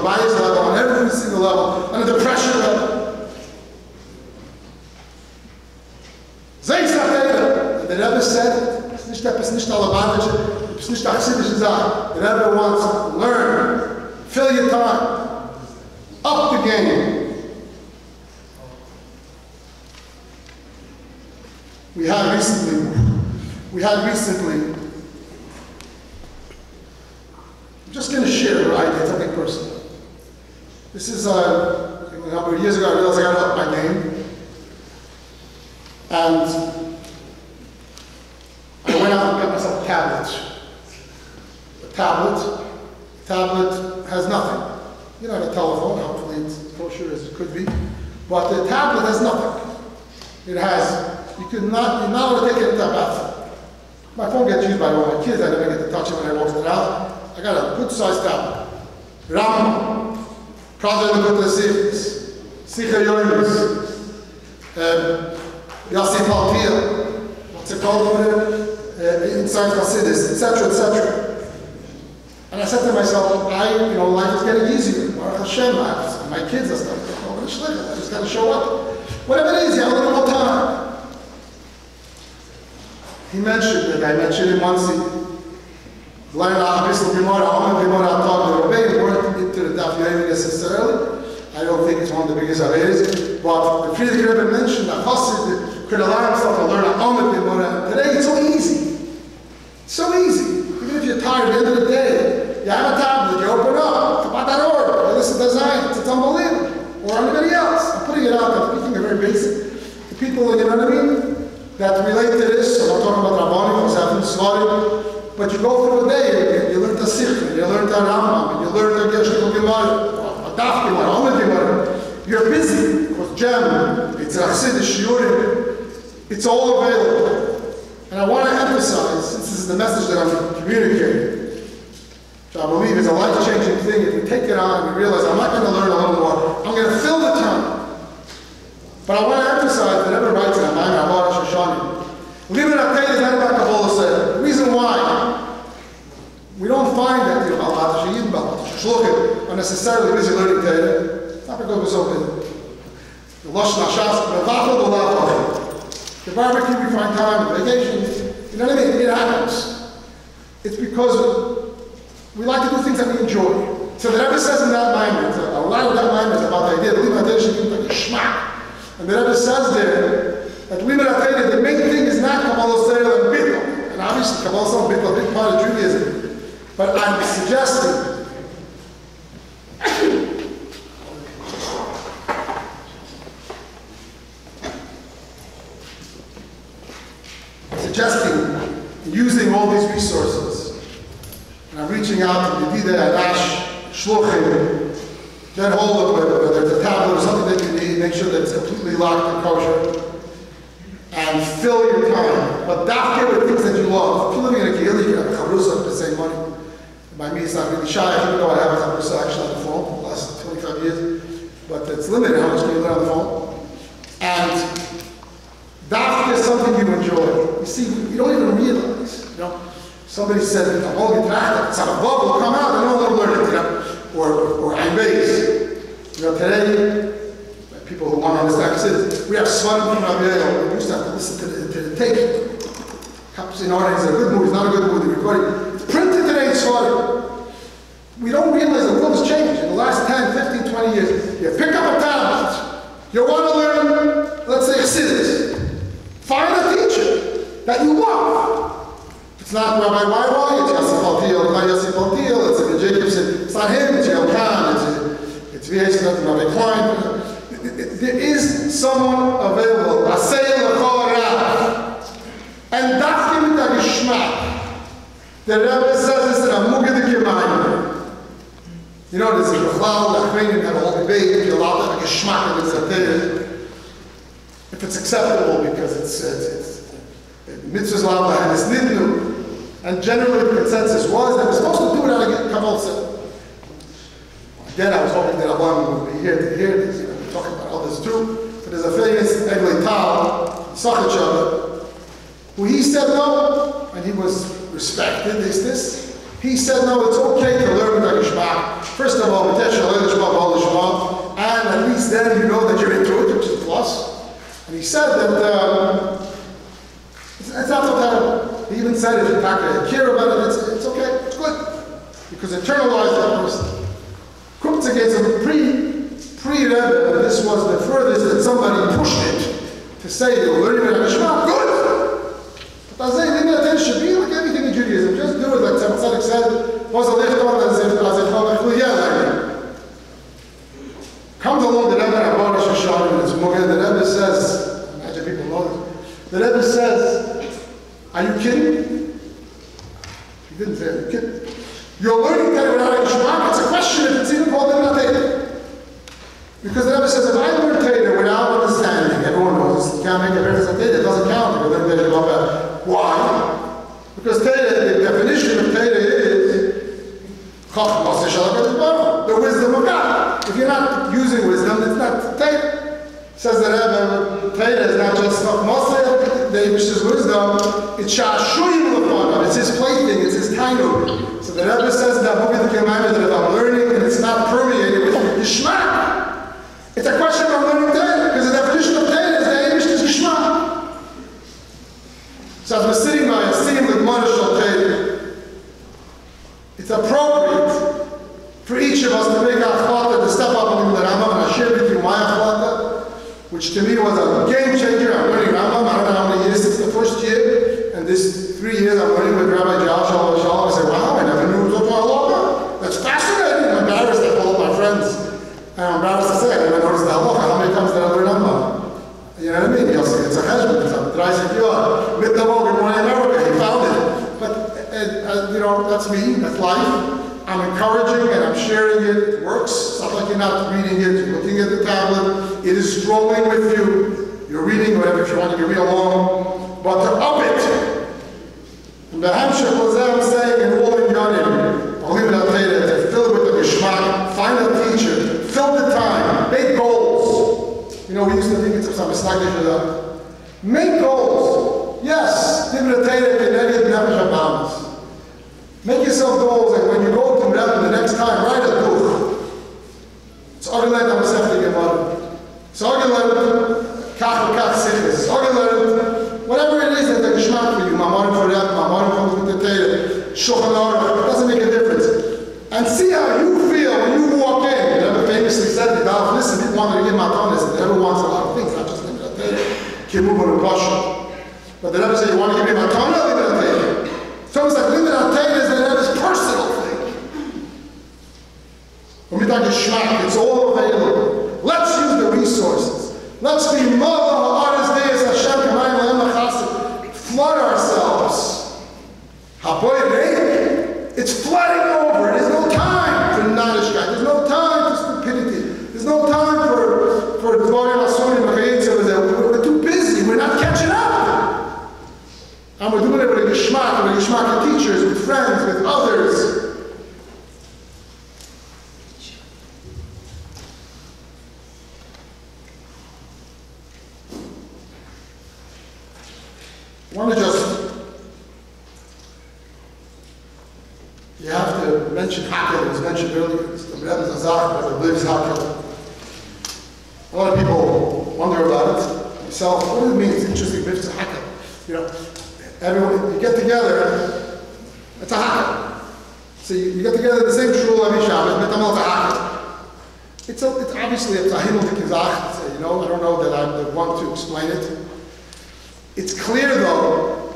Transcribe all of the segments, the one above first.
bias level, on every single level, on a depression level. The Rebbe said, it's nicht alabanische, it's nicht achsidische Sache. The Rebbe wants to learn, fill your time, up the game. We had recently, I'm just going to share an idea, something personal. This is a number of years ago, I realized I got to up my game. And I went out and got myself a tablet. A tablet has nothing. You don't have a telephone, hopefully it's kosher as it could be. But the tablet has nothing. It has, you're not allowed to take it into a bathroom. My phone gets used by all my kids, I never get to touch it when I walk to the house. I got a good sized tablet. Ram, Prada in the Good Series, Sikha Yoris, Yossi Palpia, what's it called? Inside Hasidus, etc., etc. And I said to myself, life is getting easier. Baruch Hashem, my kids are stuff. I just got to show up. Whatever it is, you have a little more time. He mentioned it. I mentioned it once. He learned how to be more weren't into the Daf Yomi necessarily. I don't think it's one of the biggest averes. But the Friedrich Rebbe mentioned that Chassid could allow himself to learn how to today it's so easy. So easy. Even if you're tired at the end of the day, you have a tablet, you open up, Kabbat.org, you listen to Zion, it's unbelievable. Or anybody else. I'm putting it out there, speaking very basic. The people, you know what I mean, that relate to this, I'm not talking about Rabbanim, who's having Svarim, but you go through a day, you learn the Sikh, you learn the Rambam, you learn the Geshul Gemara, a Daf Gemara, Amud Gemara. You're busy with Gem, it's Chassidus, Shiurim, it's all available. And I want to emphasize, since this is the message that I'm communicating, which I believe is a life-changing thing, if we take it on and we realize I'm not going to learn a little more, I'm going to fill the time. But I want to emphasize that whoever writes in a man, Rabbi Shoshani, Lilomdi is not about Kabbalah said. The reason why we don't find that are necessarily busy learning Torah, not because we're so busy. The Lashon Hashas, the barbecue, we find time, the vacations, you know what I mean? It happens. It's because we like to do things that we enjoy. So the Rebbe says in that mind, a lot of that mind is about the idea that Lilomdi should be like a shmak. And the Rebbe says there that Lilomdi, the main thing is not Kabbalah Seir and Bittul. And obviously Kabbalah Seir and Bittul are a big part of Judaism. But I'm suggesting using all these resources. And I'm reaching out to Yedida, Anash, Shluchim, get hold of it, whether it's a tablet or something that you need, make sure that it's completely locked and kosher, and fill your time. But dafke with things that you love. If you're living in a kehillah, you have a chavrusa to save money. By me, it's not really shy, even though I have a chavrusa actually on the phone for the last 25 years. But it's limited how much can you learn on the phone. And dafke is something you enjoy. You see, you don't even realize, you know. Somebody said, I'm all getracht, it's on a bubble, come out, and all learn it, you know. Or Einbeis. You know, today, people who want to understand, we have Svarim from Ariel. We used to have to listen to the tape. Happens in order, it's a good movie, it's not a good movie, the recording. It's printed today in Svarim. We don't realize the world has changed in the last 10, 15, 20 years. You pick up a tablet, you want to learn, let's say, Chassidus. Find a teacher that you love. It's not Rabbi YY, it's Yossi Paltiel, not Yossi Paltiel, it's Ibn Jacobson, it's not him, it's Yael Khan, it's V.H. Rabbi Klein. There is someone available. And that's given the Gishmak. The Rebbe says this in a Mugad Kimayim. You know, there's a Rechlal, the Achreinim have a whole debate if you're allowed to have a Gishmak in the if it's acceptable, because it's mitzvahs allowed and it's nidnu. And generally the consensus was that we're supposed to do it out of Kabbalah Seir. Again, I was hoping that Abraham would be here to hear this. You know, we're talking about others too. But there's a famous Eglei Tal, Sachet, who he said no, and he was respected. This. He said, no, it's okay to learn with Geshmak. First of all, and at least then you know that you're into it, which is a plus. And he said that it's not so terrible. He even said if you care about it, it's okay, it's good. Because internalize that person. Kumtze gets a pre-Rebbe, this was the furthest that somebody pushed it to say you're learning with Geshmak, good! But I say, it should be like everything in Judaism, just do it like Tzaddik said, was a lift on comes along the Rebbe and Baruch Hashanah, and it's Mugad, the Rebbe says, imagine people know this, the Rebbe says, are you kidding? He didn't say, are you kidding? You're learning that without Geshmak, it's a question if it's even called Rebbe. Because the Rebbe says, if I learn Teda without understanding, everyone knows, you can't make a difference in Teda, it doesn't count. Why? Because Teda, the definition of Teda is the wisdom of God. If you're not using wisdom, it's not Teda. Says the Rebbe, Teda is not just Moshe, the English wisdom, it's Shashuyim Lefanav, it's his plaything, it's his tainu. So the Rebbe says that book of the commandment that if I'm learning and it's not permeated with Geshmak, it's a question of learning Teda, because the definition of Teda is the English is Geshmak. So as we're sitting by a scene with Monish Teda, it's appropriate for each of us to make our chalata, to step up and do the Rambam, and I share with you my chalata, which to me was a game changer. I'm learning Rambam, I don't know how many years since the first year, and this 3 years I'm learning with Rabbi Josh, I say, wow, I never knew it was a halacha. That's fascinating. I'm embarrassed to call up my friends. And I'm embarrassed to say, I never noticed the halacha. How many times did I learn Rambam? You know what I mean? You'll see, it's a cheshbon, it's a drei with the Good Morning America, he found it. But, you know, that's me, that's life. I'm encouraging and I'm sharing it. It works. It's not like you're not reading it, you're looking at the tablet. It is strolling with you. You're reading whatever if you want, you can read along. But to up it. And the Hamshach was there saying in all in Yonim, I'll leave it out later, to fill it with the Geshmak, find a teacher, fill the time, make goals. You know, we used to think it's some mistake. Make goals. Yes, make yourself goals, and when you go to Rebbe the next time, write a book. It's Orilet Amasefti Gemara. It's Orilet Kach Kach Sichis. It's Orilet, whatever it is that the Geshmak for you, Mamarim for Rebbe, Mamarim for the Teda, Shulchan Aruch, it doesn't make a difference. And see how you feel when you walk in. Rebbe famously said, the Dalaf, listen, he wanted to give matanis. Rebbe wants a lot of things, not just the Teda. Kibbutz and Pasha. But the Rebbe said, you want to give me matana, leave it at Teda. So it's like living on Teda is the Rebbe's personal thing. When we talk Geshmak, it's all available. Let's use the resources. Let's be flood ourselves. It's flooding over. There's no time for Nadishkeit. There's no time for stupidity. There's no time for Dvorim Asurim. We're too busy. We're not catching up. And we're doing it with a Geshmak of teachers, with friends, with others. I want to you have to mention Hakel. It was mentioned earlier. It's the Rebbe's Azar, but it lives Hakel. A lot of people wonder about it. Myself, what does it mean? It's interesting. It's a Hakel. You know, everyone, you get together, it's a Hakel. So you get together in the same shul every Shabbos, but it's a Hakel. It's obviously a Tahimul Kizach. You know, I don't know that I'm the one to explain it. It's clear, though,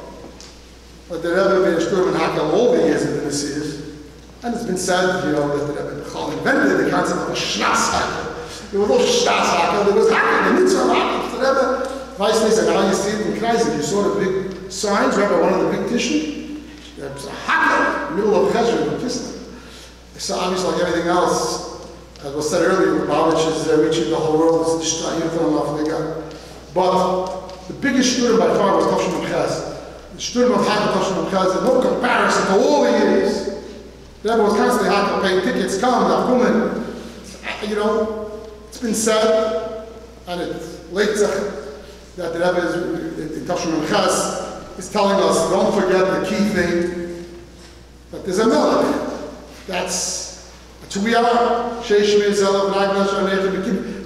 that the Rebbe ben Shturman Hakel all the years of the Messiahs, and it's been said, you know, that the Rebbe Chol invented the concept of a Shnas Hakel. There was no Shnas Hakel, there was Hakel, the mitzvah Hakel. The Rebbe, Weisslich said, now you see it in Kreisel, you saw the big signs, Rebbe, one of the big tishim, there's a Hakel, middle of Cheshire, and Kislev. So obviously, like everything else, as was said earlier, Babich is reaching the whole world, it's the Shtayim from Africa. But the biggest student by far was Tavshin Ches. The student of Hakel Tavshin Ches had no comparison to all the years. The Rebbe was constantly Hakel paying tickets, come, Dafkumen. You know, it's been said, and it's late that the Rebbe is, in Tavshin Ches is telling us, don't forget the key thing. that there's a melech. That's who we are.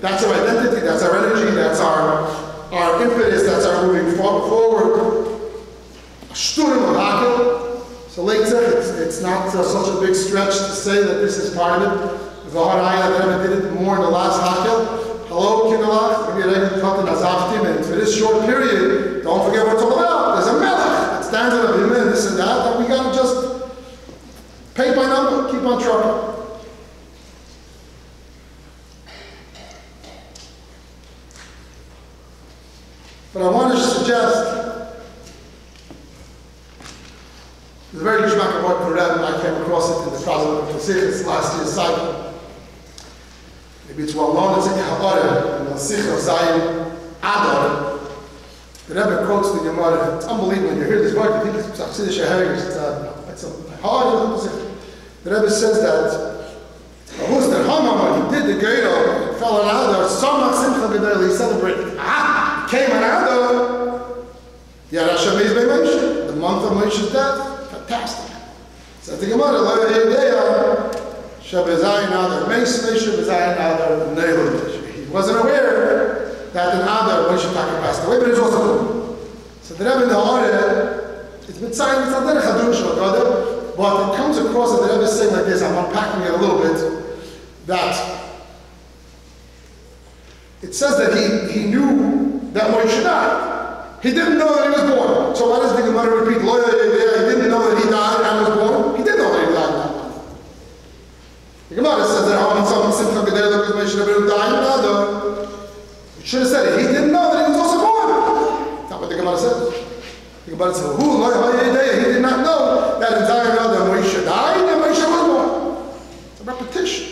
That's our identity, that's our energy, that's our impetus, that's our moving forward. So it's not such a big stretch to say that this is part of it. The Haraya that Rebbe did it more in the last Hakel. Hello, Kinderlach, and for this short period, don't forget what it's all about. There's a melech that stands up in this and that we gotta just pay by number, keep on trucking. But I want to suggest, there's a very geschmack of what Purim, I came across it in the process of Pesach's last year's cycle. Maybe it's well known, it's in Ha'ara, in the Sikh of Zion, Adar. The Rebbe quotes the Gemara. It's unbelievable when you hear this word, you think it's Chassidish heritage, it's hard. The Rebbe says that who's the Hamam, when he did the Geiro, he fell on Adar, Samach Simcha B'Dar, he celebrated. Came on Adar, Yad Hashem is by Moshe, the month of Moshe's death. Fantastic. So the Gemara, he wasn't aware that in Adar Moshe Taka passed away, but it's also good. So the Rebbe in the Hara, it's been signed, it's not there, but it comes across that the Rebbe is saying like this, I'm unpacking it a little bit, that it says that he knew that Moshe died. He didn't know that he was born. So why does the Gemara repeat, he didn't know that he died and was born? He did know that he died and was born. The Gemara says that it should have said it. He didn't know that he was also born. That's not what the Gemara says. The Gemara says, he did not know that in Zion that Moshe died and Moshe was born. It's a repetition.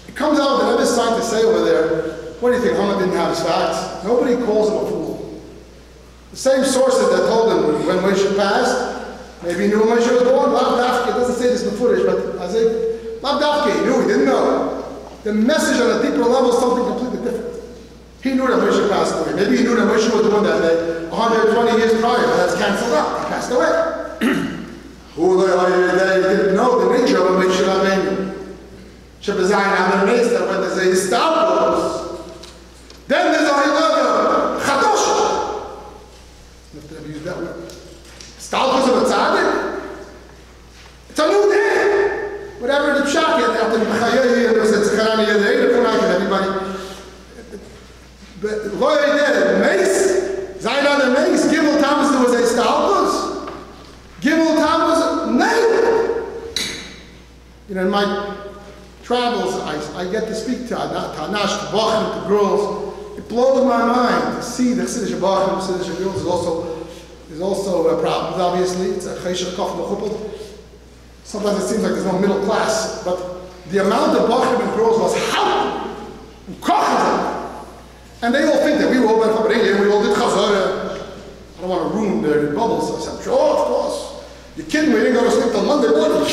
It comes out that Rebbe is trying to say over there, what do you think, Haman didn't have his facts? Nobody calls him a fool. The same sources that told him when Moshe passed, maybe he knew when Moshe was born, Lav Dafke, it doesn't say this in the footage, but I say, Lav Dafke, he knew, he didn't know. The message on a deeper level is something completely different. He knew that Moshe passed away. Maybe he knew that Moshe was born that day, 120 years prior, but that's cancelled out. He passed away. He didn't know the nature of Moshe Rabbeinu. Shebezayin Amaris, that when there's a Yistabos, then there's a Hilada Chadosh. If they ever use that word. Stalkers of a tzaddik? It's a new day. Whatever the pshat is, after the Chayayi, and there's a Tzicharani, and everybody. But Loya did Mace, Zayin on the Mace, Gimel Thomas, there was a Stalkers. Gimel Thomas, nailed. You know, in my travels, I get to speak to Anash, to Bachim, to girls. It blows my mind to see the Chassidish Bachim, Chassidish girls. There's also problems, obviously. It's a Cheshach Kof Mechupel. Sometimes it seems like there's no middle class, but the amount of Bachim and girls was how and they all think that we were all Chabariyah, we all did Chazorah. I don't want to ruin their bubbles. I said, sure, of course. You're kidding me, we didn't go to sleep till Monday morning.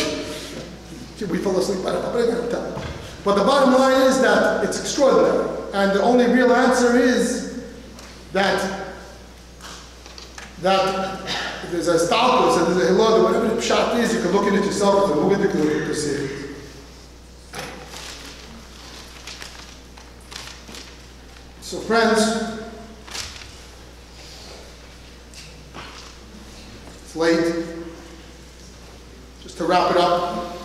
We fell asleep by the Chabariyah. But the bottom line is that it's extraordinary. And the only real answer is that if there's a stalkos and there's a hilod, whatever the pshat is, you can look at it yourself and look at it to see it. So friends, it's late. Just to wrap it up,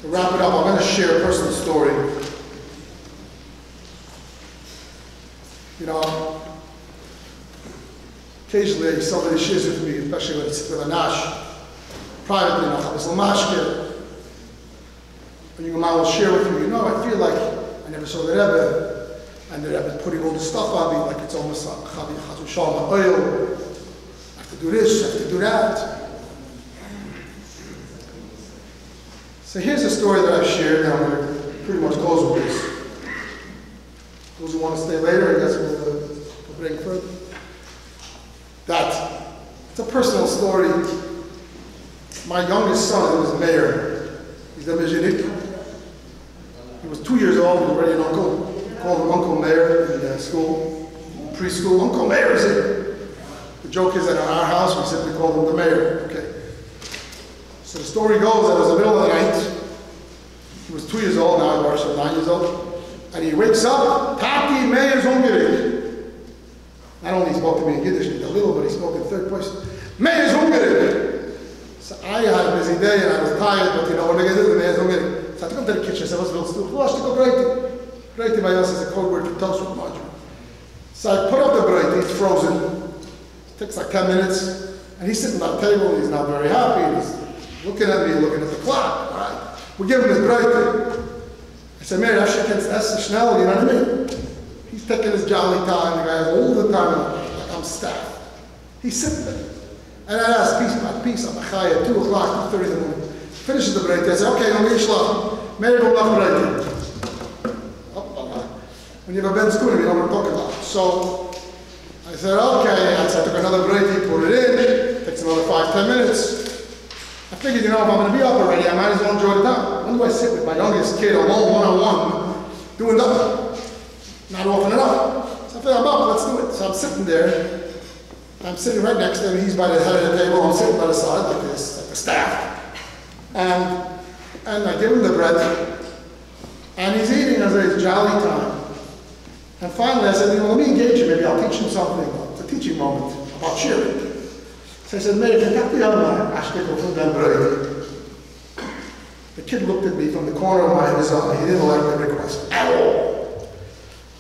I'm going to share a personal story. You know, occasionally somebody shares with me, especially when it's with Anash, privately, you know, and your mom will share with me, you know, I feel like I never saw the Rebbe, and the Rebbe putting all this stuff on me, like it's almost like Chazu Shalom oil. I have to do this, I have to do that. So here's a story that I've shared, and I'm going to pretty much close with this. Those who want to stay later, I guess we'll bring further. That, it's a personal story. My youngest son, who was mayor, he's a Mejinik. He was 2 years old, he was already an uncle. We called him Uncle Mayor in school, preschool. Uncle Mayor is here. The joke is that in our house, we simply called him the mayor. Okay. So the story goes that it was the middle of the night. He was 2 years old, now he was 9 years old. And he wakes up, Tati, Meir hungrig. Not only he spoke to me in Yiddish a little, but he spoke in third person. Meir hungrig. So I had a busy day and I was tired, but you know, when I get in, Meir hungrig. So I took him to the kitchen, I said, what's the still? Flush to go breiti. Breiti by us is a code word for toast with margarine. So I put up the breiti, it's frozen. It takes like 10 minutes. And he's sitting at the table, and he's not very happy. And he's looking at me, looking at the clock. All right. We give him his breiti. I said, Mary, that's schnell, you know what I mean? He's taking his jolly time, the guy has all the time, like I'm staff. He's sitting there. And I asked, piece by piece, I'm a chaya, 2 o'clock, 2:30 in the morning. Finishes the break, I said, okay, no, we're schlaf. Mary, go lach break. When you have a Ben school, you know what I'm talking about. So I said, okay, I took another break, put it in, takes another 5-10 minutes. I figured, you know, if I'm going to be up already, I might as well enjoy the time. When do I sit with my youngest kid alone, one-on-one, doing nothing? Not often enough. So I figured, I'm up, let's do it. So I'm sitting there. I'm sitting right next to him. He's by the head of the table. I'm sitting by the side like this, like the staff. And I give him the bread. And he's eating as it's jolly time. And finally I said, you know, let me engage him. Maybe I'll teach him something. It's a teaching moment about cheering. So I said, Mary, can you the kid looked at me from the corner of his eye. He didn't like the request at all.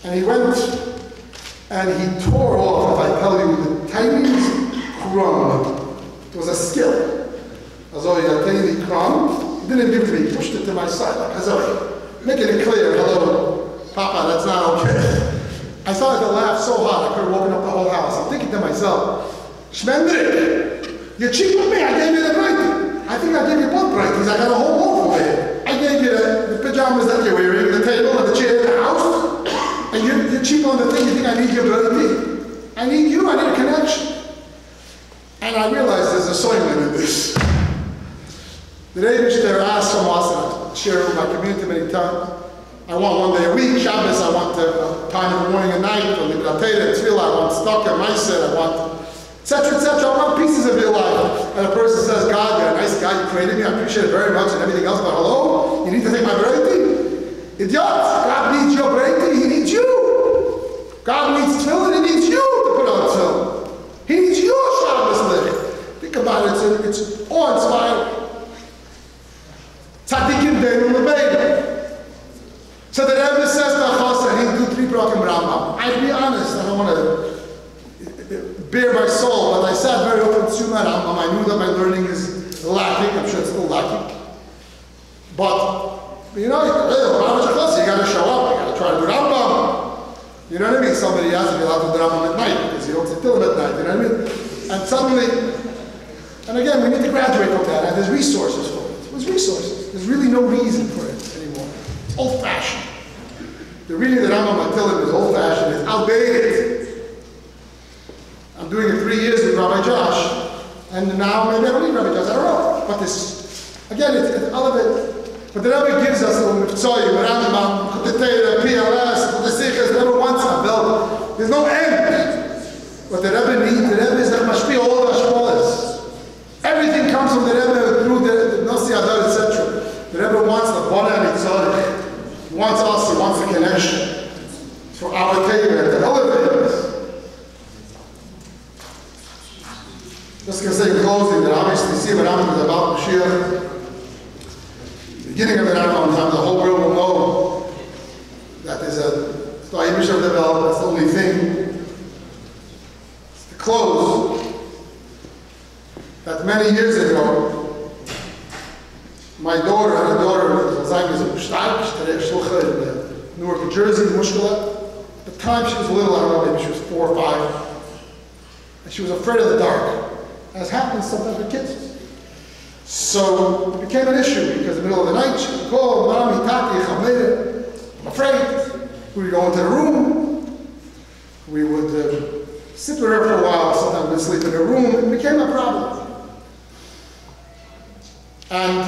And he went and he tore off, if I tell you, the tiniest crumb. It was a skill. As though he had a tiny crumb. He didn't give it to me. He pushed it to my side, like, as though making it clear, hello, Papa, that's not okay. I started to laugh so hard I could have woken up the whole house. I'm thinking to myself, Shmendrik, you're cheap with me. I gave you the break. I think I gave you both breaks. I got a whole wall for you. I gave you the pajamas that you're wearing, the table and the chair in the house. And you're cheap on the thing. You think I need your break? I need you. I need a connection. And I realized there's a soilment in this. The Eibishter asked from us, and I share with my community many times, I want 1 day a week, Shabbos, I want time in the morning and night, or Libratera, Tefillah, I want Stocker, Meiser, I want etc., etc. I want pieces of your life. And a person says, God, you're a nice guy, you created me, I appreciate it very much, and everything else, but hello? You need to take my breiti? Idiot! God needs your breiti, he needs you! God needs tefillin, he needs you to put on tefillin. He needs your Shabbos living. Think about it, it's awe-inspiring. Tzadikim deinu lebeinu. So the Rebbe says to Achos, he do 3 Perakim Rambam. I'd be honest, I don't want to bare my soul, but I sat very often to Tzuma Rambam. I knew that my learning is lacking, I'm sure it's still lacking. But, you know, you got to show up, you got to try to do Rambam. You know what I mean? Somebody asked if you're allowed to do Rambam at night, because you don't sit till at night, you know what I mean? And suddenly, and again, we need to graduate from that, and there's resources for it. There's resources. There's really no reason for it anymore. It's old-fashioned. The reading that Rambam Atilim is old-fashioned, it's outdated. I'm doing it 3 years with Rabbi Josh, and now maybe I don't need Rabbi Josh, I don't know. But this, again, it's elevated. But the Rebbe gives us a Mivtzoyim, Rambam, Kutitera, PLS, Kutisikas, never once a belt. There's no end. What the Rebbe needs, the Rebbe is that mashpi all the Hashmolas. Everything comes from the Rebbe through the Nasi Adar, etc. The Rebbe wants the Bona and Itzorah. He wants us, he wants the connection. For our table, to elevate us. Just going to say in closing that obviously see what Rambam is about Mashiach. Beginning of the Rambam, the whole world will know that there's a story of development, that's the only thing. To close, that many years ago, my daughter had a daughter who was in Newark, New Jersey, Mushkela. At the time she was little, I don't know, maybe she was 4 or 5. And she was afraid of the dark, as happens sometimes with kids. So it became an issue because in the middle of the night she would call, Mommy, Tati, I'm afraid. We would go into the room. We would sit with her for a while. Sometimes we'd sleep in her room. It became a problem. And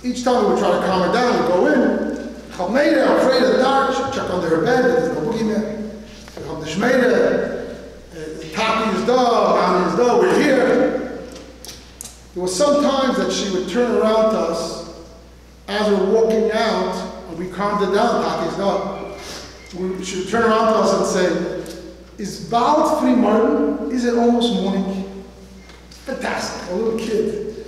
each time we would try to calm her down, we'd go in. I'm afraid of the dark. She'd check under her bed. There's no boogeyman. She'd come to Shmeida. Tati is da, Mommy is da. We're here. There was sometimes that she would turn around to us as we're walking out, and we calmed it down, Tati's not. She would turn around to us and say, is bald free Martin? Is it almost morning? Fantastic, a little kid.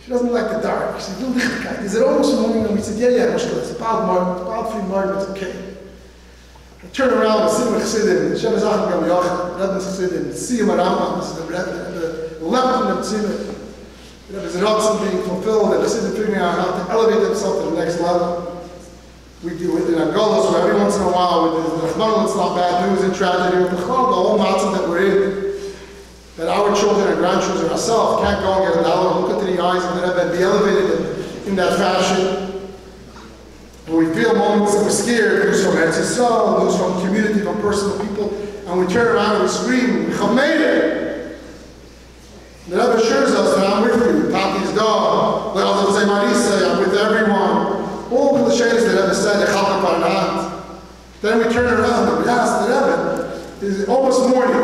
She doesn't like the dark. She will lichtkeit. Is it almost morning? And we said, yeah, it's bald Martin, bald free Martin, it's okay. I turn around and see my chassidim, Shem Zachem Gam Yochid, Rebbe's chassidim, סיום הרמב, this is the level from the tzimmer. There's an option being fulfilled, and chassidim figuring out how to elevate themselves to the next level. We do it in our golos, where every once in a while, with the Rahman, it's not bad news and tragedy, with the whole matzah that we're in, that our children and grandchildren ourselves can't go and get a dollar, look into the eyes of the Rebbe and be elevated in that fashion. When we feel moments that we're scared, news from Eretz Yisrael, news from community, from personal people, and we turn around and we scream, Chameir! The Rebbe assures us that I'm with you, Tati's dog, I'm with everyone. All the cliches that Rebbe said, then we turn around and we ask the Rebbe, is it almost morning?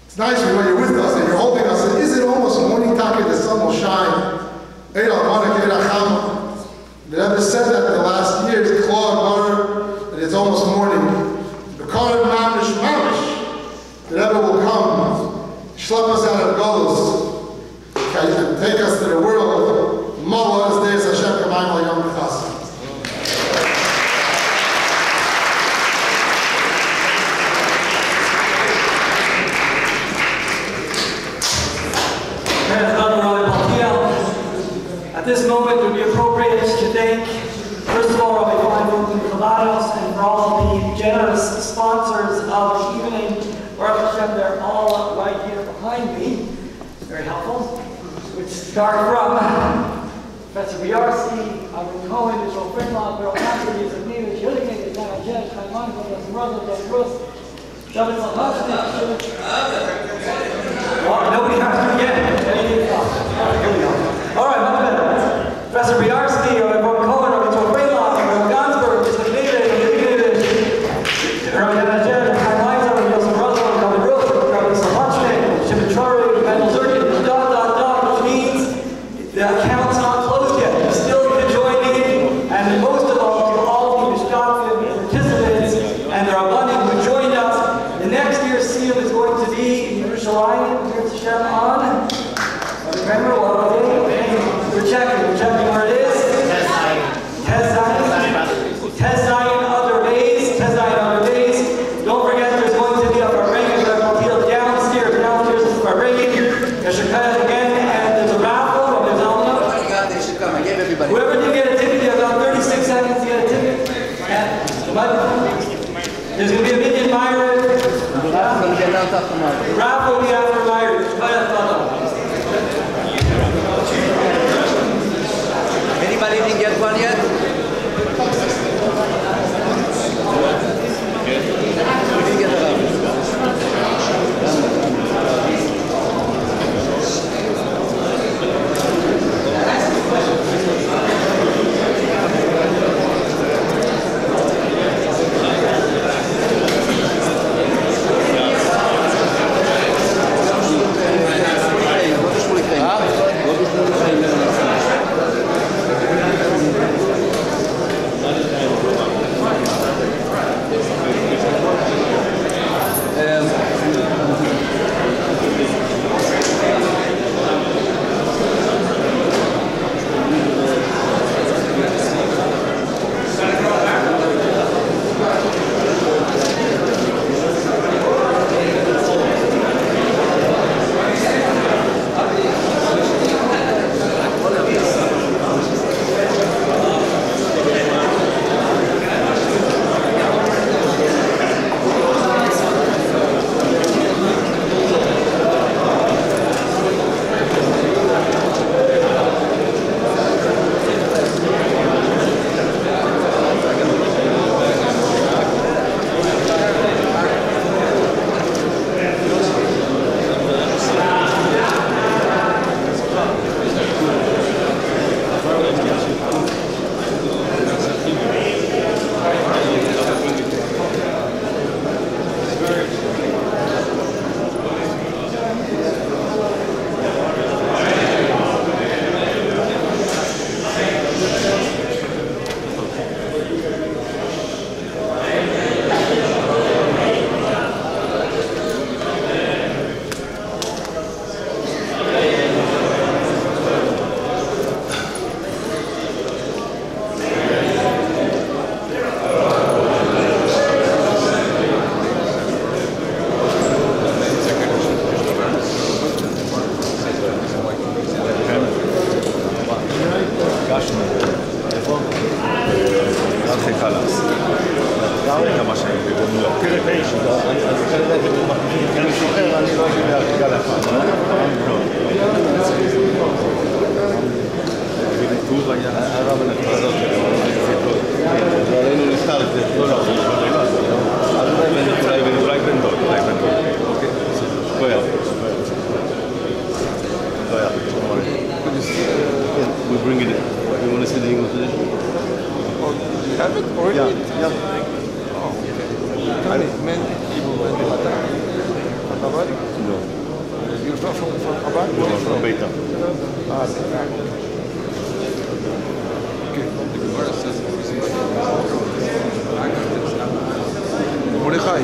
It's nice when you're with us and you're holding us, and is it almost morning, Taki, the sun will shine? The Rebbe said that in the last years, and it's almost morning. The Rebbe will come, schlep us out of golos, and take us to the world. Mala is days Hashem Kamayim Yom Chas. At this moment, it would be appropriate to thank, first of all, Rabbi Fine and for all of the generous sponsors of the evening. Baruch Hashem, they're all right here behind me. Very helpful. Which start from Professor Biarski, Avram Cohen, Israel Frinlock, Beryl Master, Yitzhak Neves, Yulikin, Yitzhak Ajesh, Chaim Mankel, Yosef Rosen, Joseph Rus, David Salhashnik, nobody has to begin. Anything else? Here we go. All right, much better. Professor Biarski, Avram Cohen, Israel Frinlock, Rabbi Gansberg, Yitzhak Neves, Rabbi Ajesh, Chaim Mankel, Yosef Rosen, David Rus, Rabbi Salhashnik, Shimon Chori, Mendel Zurkin, which means the account's not closed yet. You still need to join in, and most of all the Mishkafim and participants and the Rabbanim who joined us. The next year's סיום is going to be in Yerushalayim, Eretz Hashem on. Remember what it is? We're checking where it is. Tez Zion other days. Don't forget there's going to be a Pharreki downstairs is Pharreki. There's Shekayah again, and there's a raffle, and there's I gave everybody. whoever didn't get a ticket, you have about 36 seconds to get a ticket. There's going to be a minion Myron. Raffle will be after Myron. Anybody didn't get one yet? We didn't get a לכתחילה. כמה שנים בגמלו. אני זוכר את זה, כי אני שוחר, אני לא הייתי בהרכגה לאחד. טוב היה הרב הנחמדות שלו, ועלינו נפטר את זה, לא, אולי בן דוד, אוקיי? לא היה. We bring it in. You want to see the English edition? You have it already? Yeah. Oh, okay. Tell me, No. You're from Chabad? No, from Beta. Mordechai.